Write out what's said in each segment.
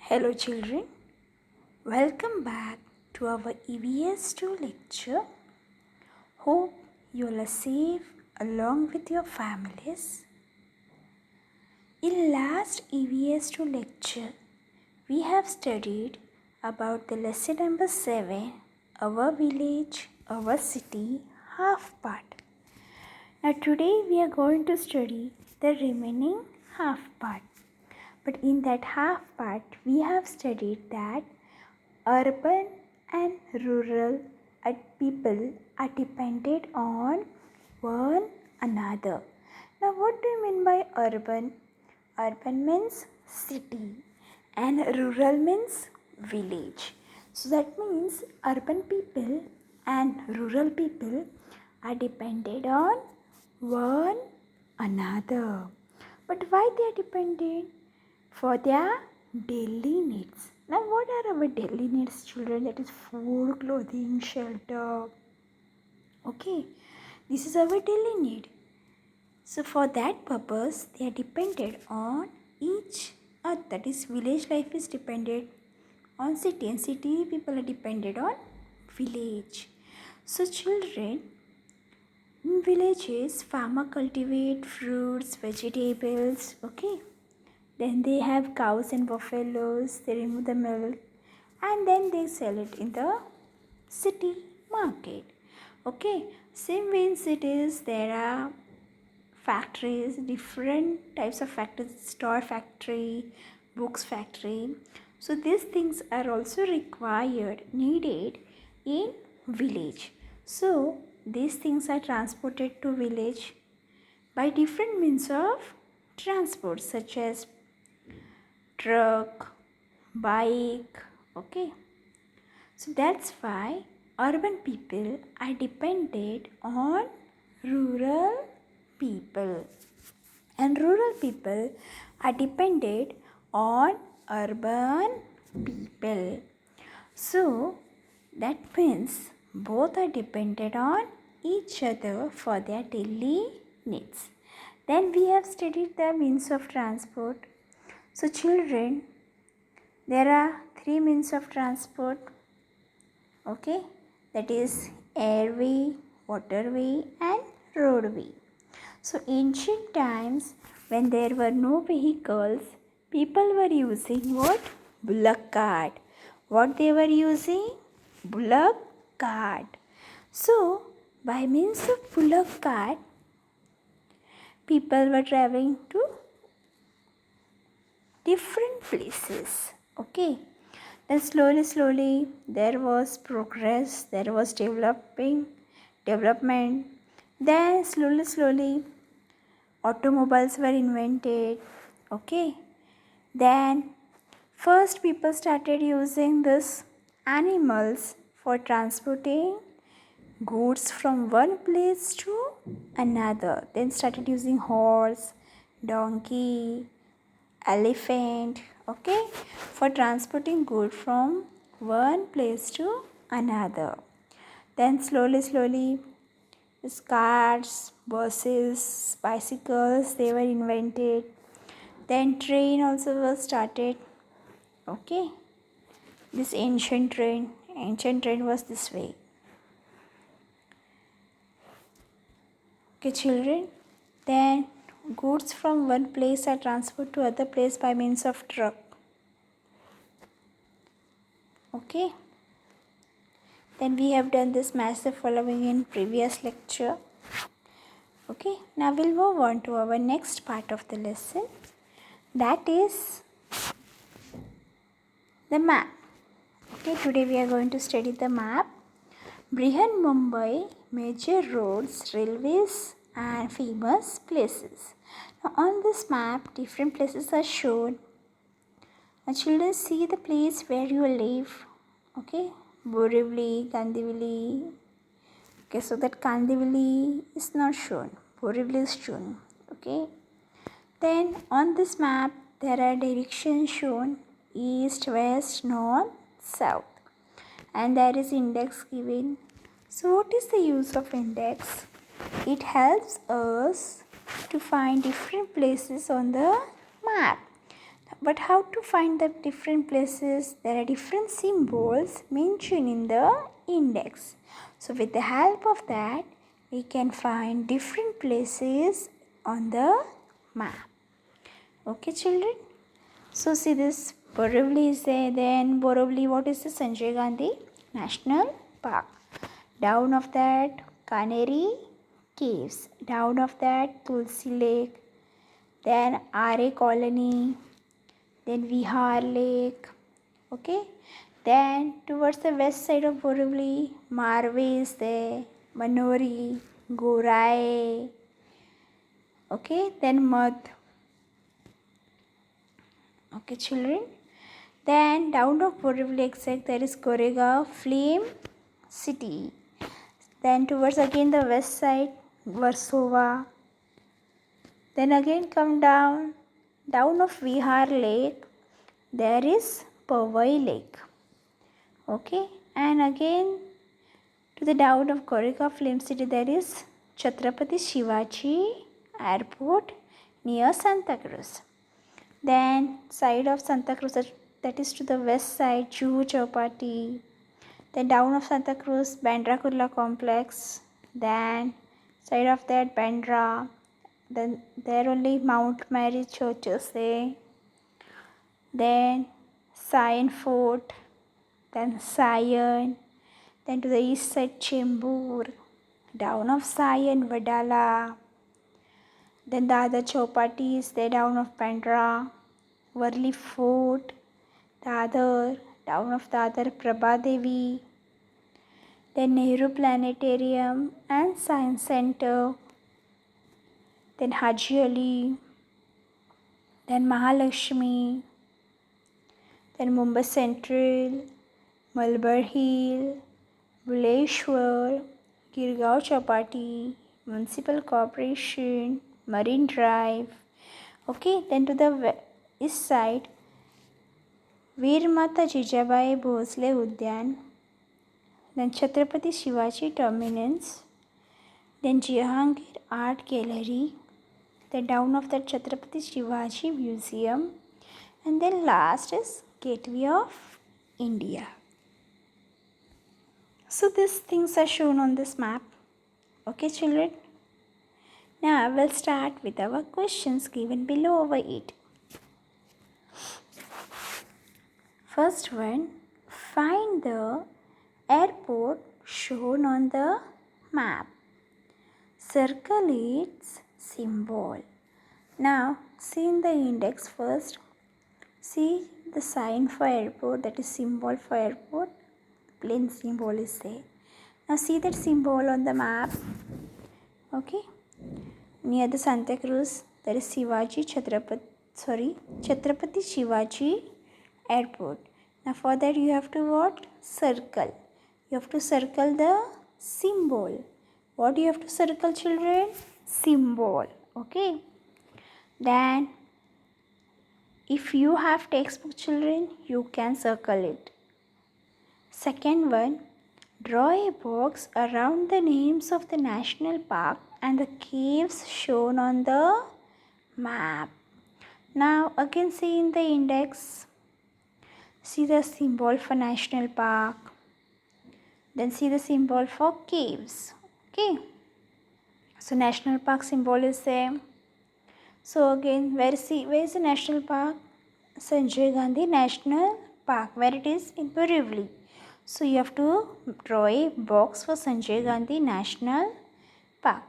Hello children, welcome back to our EVS2 lecture. Hope you all are safe along with your families. In last EVS2 lecture, we have studied about the lesson number 7, our village, our city, half part. Now today we are going to study the remaining half part. But in that half part, we have studied that urban and rural people are dependent on one another. Now, what do you mean by urban? Urban means city and rural means village. So that means urban people and rural people are dependent on one another. But why they are dependent? For their daily needs. Now, what are our daily needs, children? That is food, clothing, shelter. Okay, this is our daily need. So, for that purpose, they are dependent on each other. That is, village life is dependent on city, and city people are dependent on village. So, children, in villages, farmer cultivate fruits, vegetables. Okay. Then they have cows and buffaloes, they remove the milk and then they sell it in the city market. Okay, same way in cities there are factories, different types of factories, store factory, books factory. So these things are also required, needed in village. So these things are transported to village by different means of transport such as truck, bike. Okay, so that's why urban people are dependent on rural people, and rural people are dependent on urban people. So that means both are dependent on each other for their daily needs. Then we have studied the means of transport. So children, there are three means of transport. Okay, that is airway, waterway and roadway. So ancient times when there were no vehicles, people were using what? Bullock cart. What they were using? Bullock cart. So by means of bullock cart, people were traveling to different places. Okay, then slowly there was progress, there was development. Then slowly automobiles were invented. Okay, then first people started using this animals for transporting goods from one place to another. Then started using horse, donkey, elephant. Okay, for transporting goods from one place to another. Then slowly cars, buses, bicycles, they were invented. Then train also was started. Okay, this ancient train was this way. Okay children, then goods from one place are transferred to other place by means of truck. Okay, then we have done this massive following in previous lecture. Okay, now we'll move on to our next part of the lesson, that is the map. Okay, today we are going to study the map. Brihan Mumbai, major roads, railways and famous places. Now on this map, different places are shown. Now children, see the place where you live. Okay, Borivali, Kandivali. Okay, so that Kandivali is not shown. Borivali is shown. Okay. Then on this map, there are directions shown: east, west, north, south. And there is index given. So what is the use of index? It helps us to find different places on the map. But how to find the different places? There are different symbols mentioned in the index. So with the help of that, we can find different places on the map. Okay, children? So see this Borivali is there. Then Borivali, what is the Sanjay Gandhi National Park? Down of that, Canary Caves. Down of that, Tulsi Lake. Then RA Colony. Then Vihar Lake. Okay. Then towards the west side of Borivali, Marve is there. Manori, Gorai. Okay. Then Madh. Okay, children. Then down of Borivali exact there is Goregaon Flame City. Then towards again the west side, Versova. Then again come down of Vihar Lake, there is Powai Lake. Okay, and again to the down of Goregaon Flame City, there is Chhatrapati Shivaji Airport near Santa Cruz. Then side of Santa Cruz, that is to the west side, Juhu Chowpatty. Then down of Santa Cruz, Bandra Kurla Complex. Then side of that, Bandra. Then there only Mount Mary churches there. Then Sion Fort. Then Sion. Then to the east side, Chembur. Down of Sion, Vadala. Then the other Chowpatty is there down of Bandra. Worli Fort. The other, down of the other, Prabha Devi. Then Nehru Planetarium and Science Center. Then Haji Ali. Then Mahalakshmi. Then Mumbai Central, Malabar Hill, Buleshwar, Girgaon Chowpatty, Municipal Corporation, Marine Drive. Okay, then to the east side, Veer Mata Jijabai Bhosle Udyan. Then Chhatrapati Shivaji Terminus. Then Jahangir Art Gallery. Then down of that Chhatrapati Shivaji Museum. And then last is Gateway of India. So these things are shown on this map. Okay, children. Now we'll start with our questions given below over it. First one, find the airport shown on the map. Circle its symbol. Now see in the index first. See the sign for airport, that is symbol for airport. Plain symbol is there. Now see that symbol on the map. Okay. Near the Santa Cruz, there is Chhatrapati Shivaji Airport. Now for that you have to what? Circle. You have to circle the symbol. What do you have to circle, children? Symbol. Okay. Then if you have textbook, children, you can circle it. Second one, draw a box around the names of the national park and the caves shown on the map. Now again see in the index, see the symbol for national park, then see the symbol for caves. Okay, so national park symbol is same. So again, where is the national park? Sanjay Gandhi National Park. Where it is? In Borivali. So you have to draw a box for Sanjay Gandhi National Park.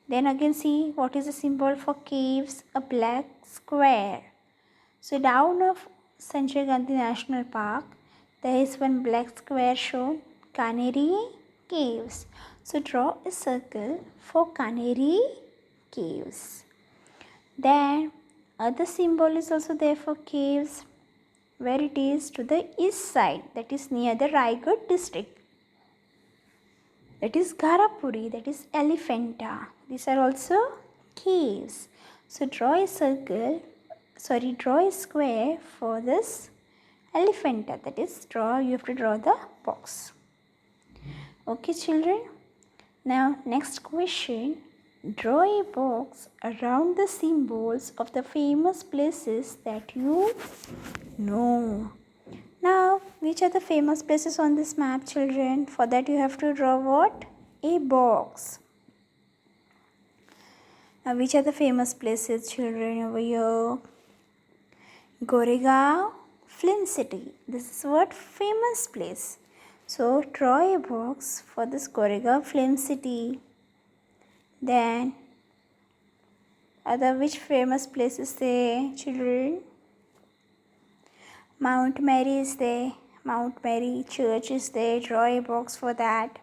Then again see what is the symbol for caves? A black square. So down of Sanjay Gandhi National Park, there is one black square shown, Canary Caves. So draw a circle for Canary Caves. Then other symbol is also there for caves, where it is to the east side, that is near the Raigad district. That is Garapuri, that is Elephanta. These are also caves. So draw a square for this Elephanta. That is you have to draw the box. Okay, children. Now next question. Draw a box around the symbols of the famous places that you know. Now, which are the famous places on this map, children? For that you have to draw what? A box. Now, which are the famous places, children, over here? Goregaon, Film City. This is what? Famous place. So, draw a box for this Goregaon Film City. Then, other which famous place is there, children? Mount Mary is there. Mount Mary Church is there. Draw a box for that.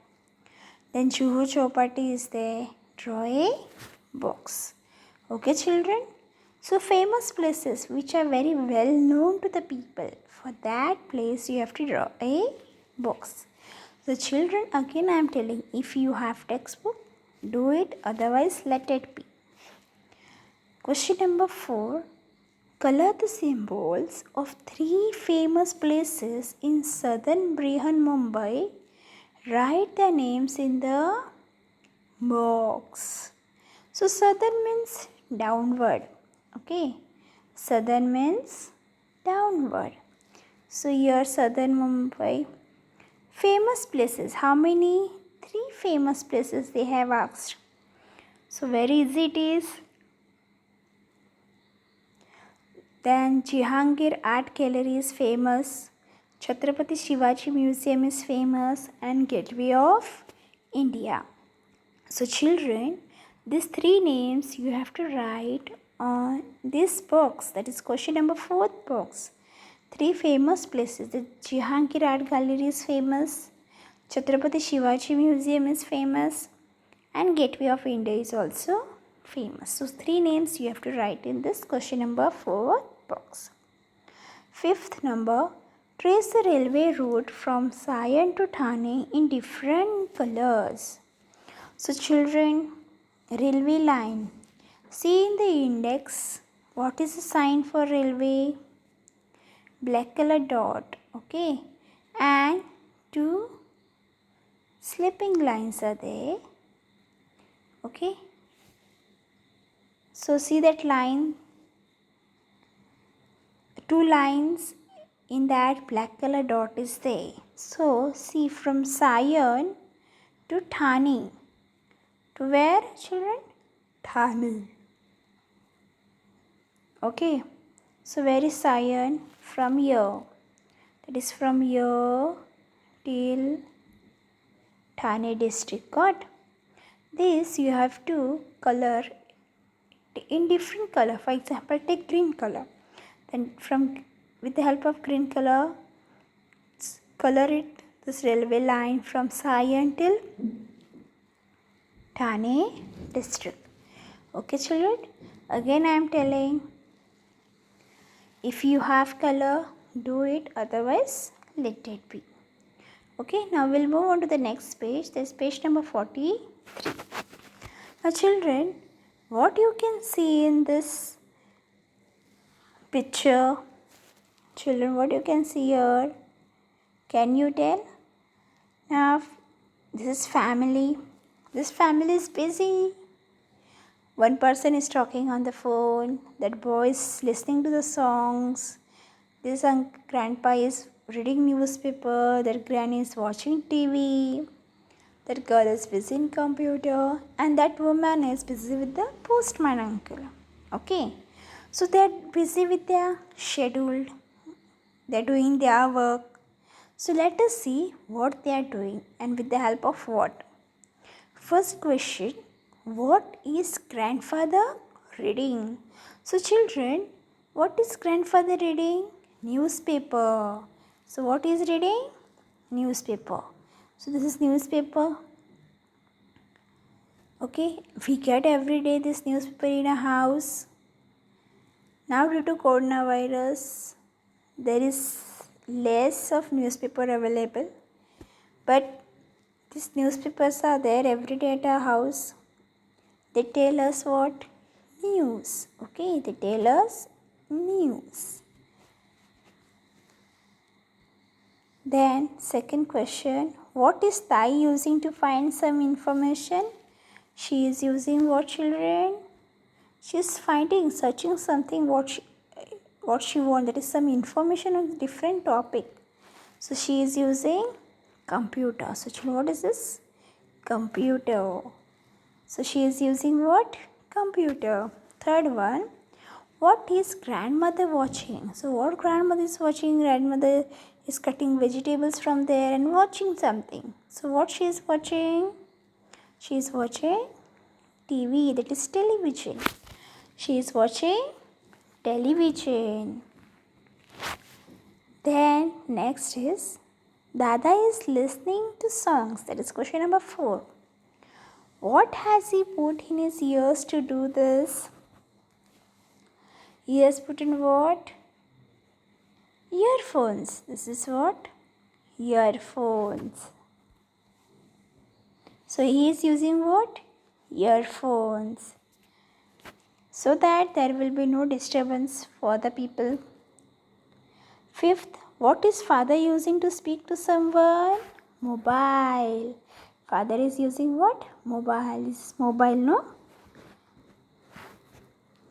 Then Juhu Chowpatty is there. Draw a box. Okay, children? So, famous places which are very well known to the people. For that place, you have to draw a box. So, children, again I am telling, if you have textbook, do it, otherwise let it be. Question number 4. Color the symbols of 3 famous places in southern Mumbai. Write their names in the box. So, southern means downward. Okay. Southern means downward. So, here southern Mumbai. Famous places. How many? 3 famous places they have asked. So, very easy it is. Then Jehangir Art Gallery is famous. Chhatrapati Shivaji Museum is famous, and Gateway of India. So children, these 3 names you have to write on this box. That is question number 4th box. 3 famous places. The Jehangir Art Gallery is famous. Chhatrapati Shivaji Museum is famous. And Gateway of India is also famous. So 3 names you have to write in this question number 4th box. 5th number. Trace the railway route from Sion to Thane in different colors. So children, railway line. See in the index, what is the sign for railway? Black color dot. Okay. And 2 slipping lines are there. Okay. So see that line. 2 lines in that black color dot is there. So see from Sion to Thane. To where, children? Thane. Okay. So where is Sion? From here. That is from here till Thane district. Got? This you have to color in different color. For example, take green color. Then with the help of green color, color it this railway line from Sion till Thane district. Okay, children. Again, I am telling, if you have color, do it. Otherwise, let it be. Okay. Now we'll move on to the next page. This is page number 43. Now, children, what you can see in this picture? Children, what you can see here? Can you tell? Now, this is family. This family is busy. One person is talking on the phone. That boy is listening to the songs. This grandpa is reading newspaper. That granny is watching TV. That girl is busy in computer. And that woman is busy with the postman uncle. Okay. So they are busy with their schedule. They are doing their work. So let us see what they are doing and with the help of what. First question, what is grandfather reading? So children, what is grandfather reading? Newspaper. So what is reading? Newspaper. So this is newspaper. Okay, we get every day this newspaper in a house. Now due to coronavirus, there is less of newspaper available, but these newspapers are there every day at our house. They tell us what? News. Okay, they tell us news. Then second question, what is Thai using to find some information? She is using what, children? She is finding, searching something what she wants. That is some information on different topic. So she is using computer. So children, what is this? Computer. So she is using what? Computer. Third one, what is grandmother watching? So what grandmother is watching? Grandmother is cutting vegetables from there and watching something. So what she is watching? She is watching TV, that is television. She is watching television. Then next is Dada is listening to songs. That is question number 4. What has he put in his ears to do this? He has put in what? Earphones. This is what? Earphones. So he is using what? Earphones. So that there will be no disturbance for the people. Fifth, what is father using to speak to someone? Mobile. Father is using what? Mobile. This is mobile, no?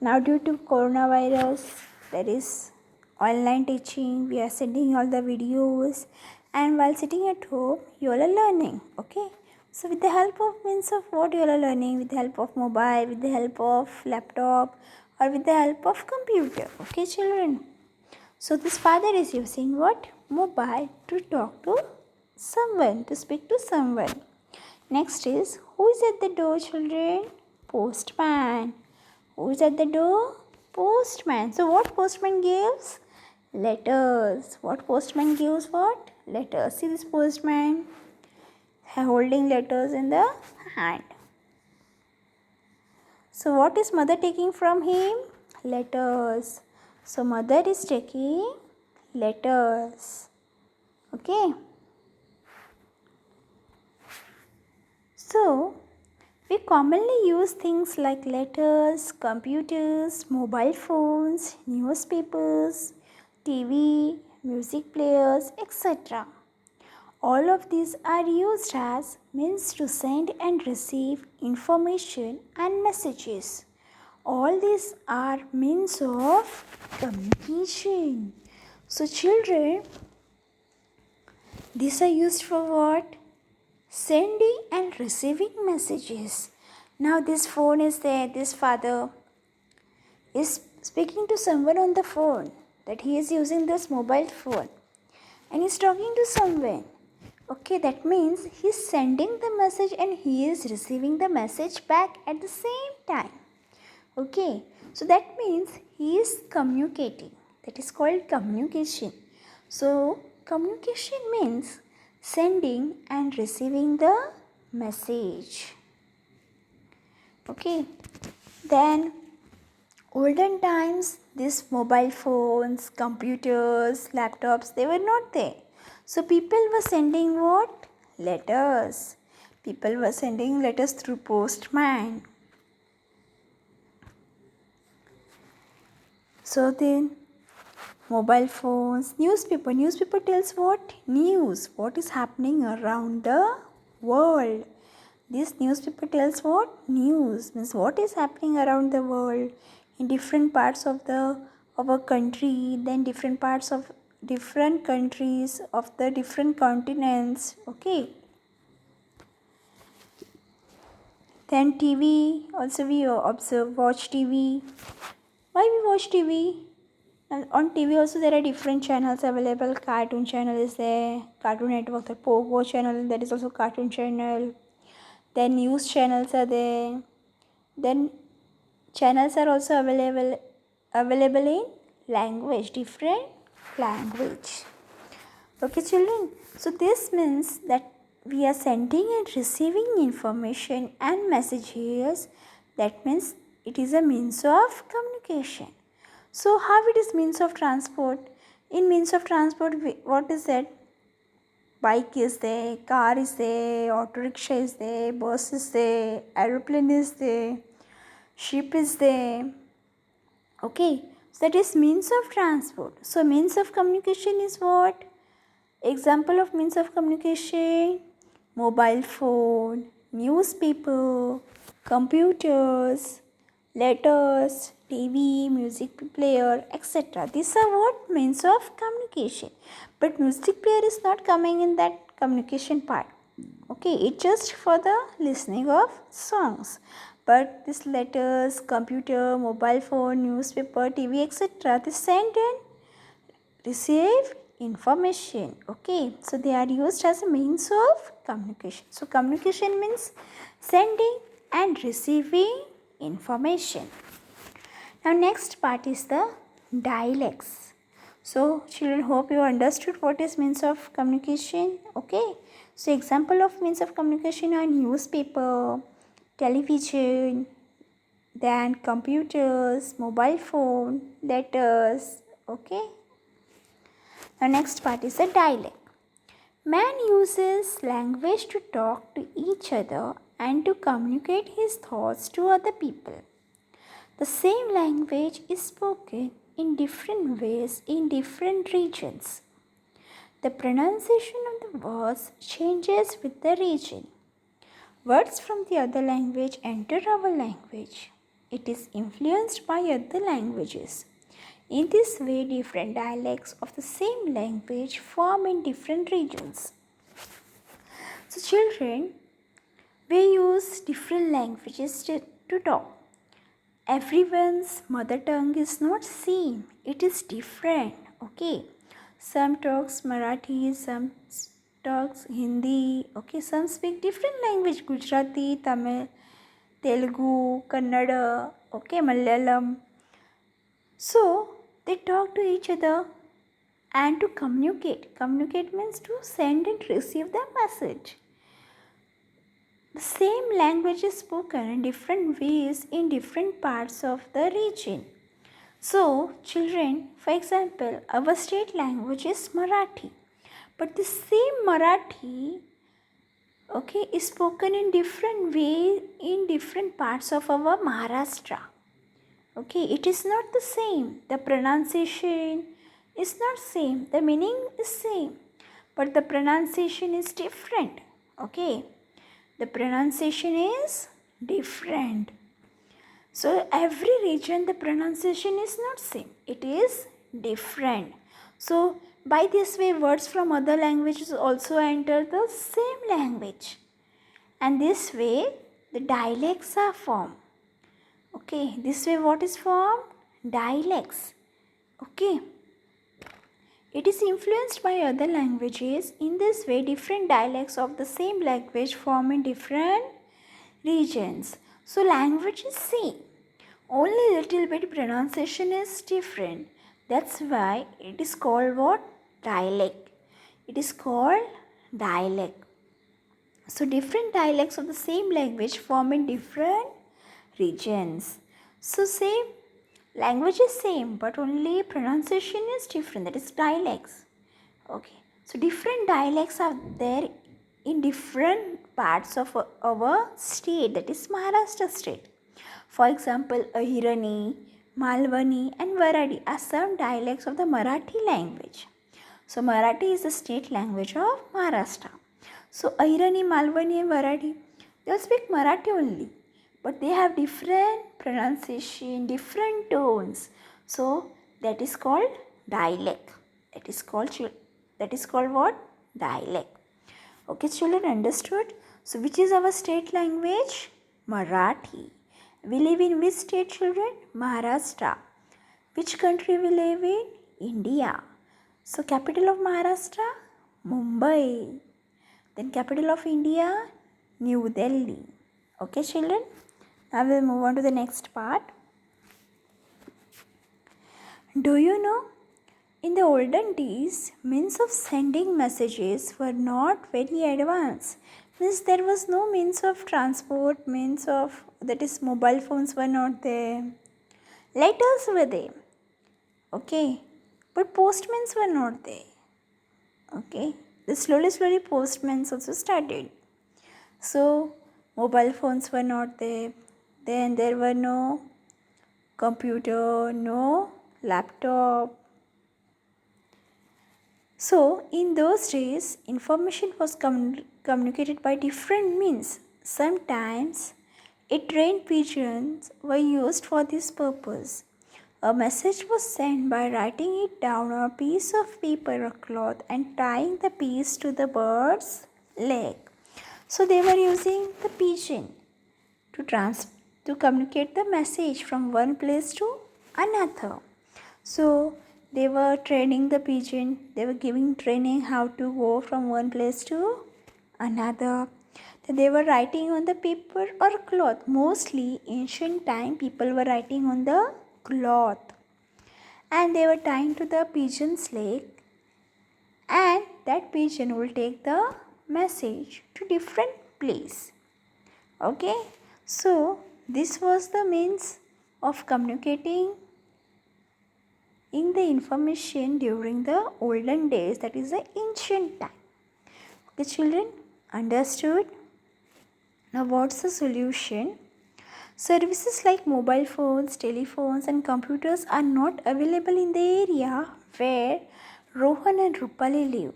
Now due to coronavirus, there is online teaching. We are sending all the videos, and while sitting at home, you all are learning. Okay. So with the help of means of what you all are learning, with the help of mobile, with the help of laptop, or with the help of computer. Okay, children. So this father is using what? Mobile to talk to someone, to speak to someone. Next is, who is at the door, children? Postman. Who is at the door? Postman. So what postman gives? Letters. What postman gives what? Letters. See this postman holding letters in the hand. So what is mother taking from him? Letters. So mother is taking letters. Okay. So we commonly use things like letters, computers, mobile phones, newspapers, TV, music players, etc. All of these are used as means to send and receive information and messages. All these are means of communication. So children, these are used for what? Sending and receiving messages. Now this phone is there. This father is speaking to someone on the phone, that he is using this mobile phone and he's talking to someone. Okay, that means he's sending the message and he is receiving the message back at the same time. Okay, so that means he is communicating. That is called communication. So communication means sending and receiving the message. Okay, then olden times, these mobile phones, computers, laptops, they were not there. So people were sending what? Letters. People were sending letters through postman. So then mobile phones, newspaper. Newspaper tells what? News. What is happening around the world. This newspaper tells what? News. Means what is happening around the world in different parts of our country, then different parts of different countries of the different continents. Okay. Then TV. Also we watch TV. Why we watch TV? And on TV also there are different channels available. Cartoon channel is there. Cartoon Network, the Pogo channel, that is also cartoon channel. Then news channels are there. Then channels are also available in language, different language. Okay, children. So this means that we are sending and receiving information and messages. That means it is a means of communication. So how it is means of transport? In means of transport, what is that? Bike is there, car is there, auto rickshaw is there, bus is there, aeroplane is there, ship is there. Okay, so that is means of transport. So means of communication is what? Example of means of communication: mobile phone, newspaper, computers, letters, TV, music player, etc. These are what means of communication. But music player is not coming in that communication part. Okay, it's just for the listening of songs. But these letters, computer, mobile phone, newspaper, TV, etc. they send and receive information. Okay, so they are used as a means of communication. So communication means sending and receiving information. Now next part is the dialects. So children, hope you understood what is means of communication. Okay, so example of means of communication are newspaper, television, then computers, mobile phone, letters. Okay, the next part is the dialect. Man uses language to talk to each other and to communicate his thoughts to other people. The same language is spoken in different ways in different regions. The pronunciation of the words changes with the region. Words from the other language enter our language. It is influenced by other languages. In this way, different dialects of the same language form in different regions. So, children, we use different languages to talk. Everyone's mother tongue is not same. It is different. Okay. Some talks Marathi, some talks Hindi. Okay. Some speak different language. Gujarati, Tamil, Telugu, Kannada. Okay. Malayalam. So they talk to each other and to communicate. Communicate means to send and receive the message. The same language is spoken in different ways in different parts of the region. So, children, for example, our state language is Marathi. But the same Marathi, okay, is spoken in different ways in different parts of our Maharashtra. Okay, it is not the same. The pronunciation is not same. The meaning is same. But the pronunciation is different. Okay. The pronunciation is different. So every region the pronunciation is not same. It is different. So by this way words from other languages also enter the same language. And this way the dialects are formed. Okay, this way what is formed? Dialects. Okay. It is influenced by other languages. In this way, different dialects of the same language form in different regions. So, language is same. Only little bit pronunciation is different. That's why it is called what? Dialect. It is called dialect. So, different dialects of the same language form in different regions. So, same language is same, but only pronunciation is different. That is dialects. Okay. So different dialects are there in different parts of our state. That is Maharashtra state. For example, Ahirani, Malwani, and Varadi are some dialects of the Marathi language. So Marathi is the state language of Maharashtra. So Ahirani, Malwani, and Varadi, they speak Marathi only, but they have different pronunciation, different tones. So that is called dialect. That is called what? Dialect. Okay, children, understood? So which is our state language? Marathi. We live in which state, children? Maharashtra. Which country we live in? India. So capital of Maharashtra? Mumbai. Then capital of India? New Delhi. Okay, children? Now we'll move on to the next part. Do you know? In the olden days, means of sending messages were not very advanced. Means there was no means of transport, that is mobile phones were not there. Letters were there. Okay. But postmen were not there. Okay. The slowly postmen also started. So mobile phones were not there. Then there were no computer, no laptop. So in those days, information was communicated by different means. Sometimes Trained pigeons were used for this purpose. A message was sent by writing it down on a piece of paper or cloth and tying the piece to the bird's leg. So they were using the pigeon to communicate the message from one place to another. So they were training the pigeon, they were giving training how to go from one place to another. Then they were writing on the paper or cloth. Mostly ancient time people were writing on the cloth, and they were tying to the pigeon's leg, and that pigeon will take the message to different place. Okay, so this was the means of communicating in the information during the olden days, that is the ancient time. Okay children, understood? Now what's the solution? Services like mobile phones, telephones and computers are not available in the area where Rohan and Rupali live.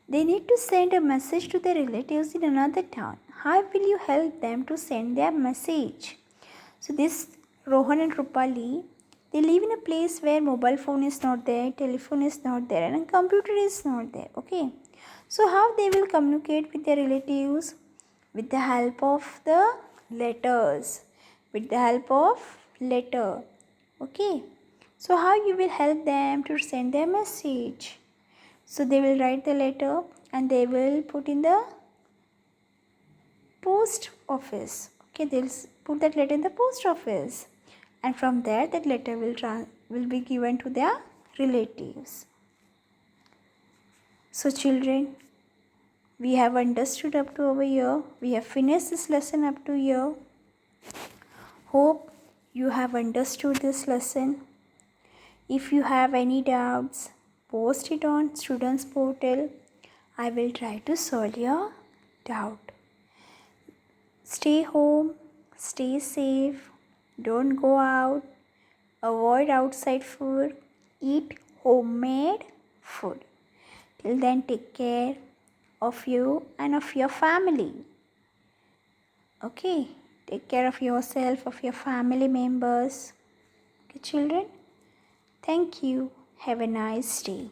They need to send a message to their relatives in another town. How will you help them to send their message? So this Rohan and Rupali, they live in a place where mobile phone is not there, telephone is not there, and a computer is not there. Okay. So how they will communicate with their relatives? With the help of the letters. With the help of letter. Okay. So how you will help them to send their message? So they will write the letter and they will put in the post office. Okay, they'll put that letter in the post office, and from there that letter will be given to their relatives. So children, we have understood up to over here. We have finished this lesson up to here. Hope you have understood this lesson. If you have any doubts, post it on students portal. I will try to solve your doubt. Stay home, stay safe, don't go out, avoid outside food, eat homemade food. Till then, take care of you and of your family. Okay, take care of yourself, of your family members. Okay, children, thank you. Have a nice day.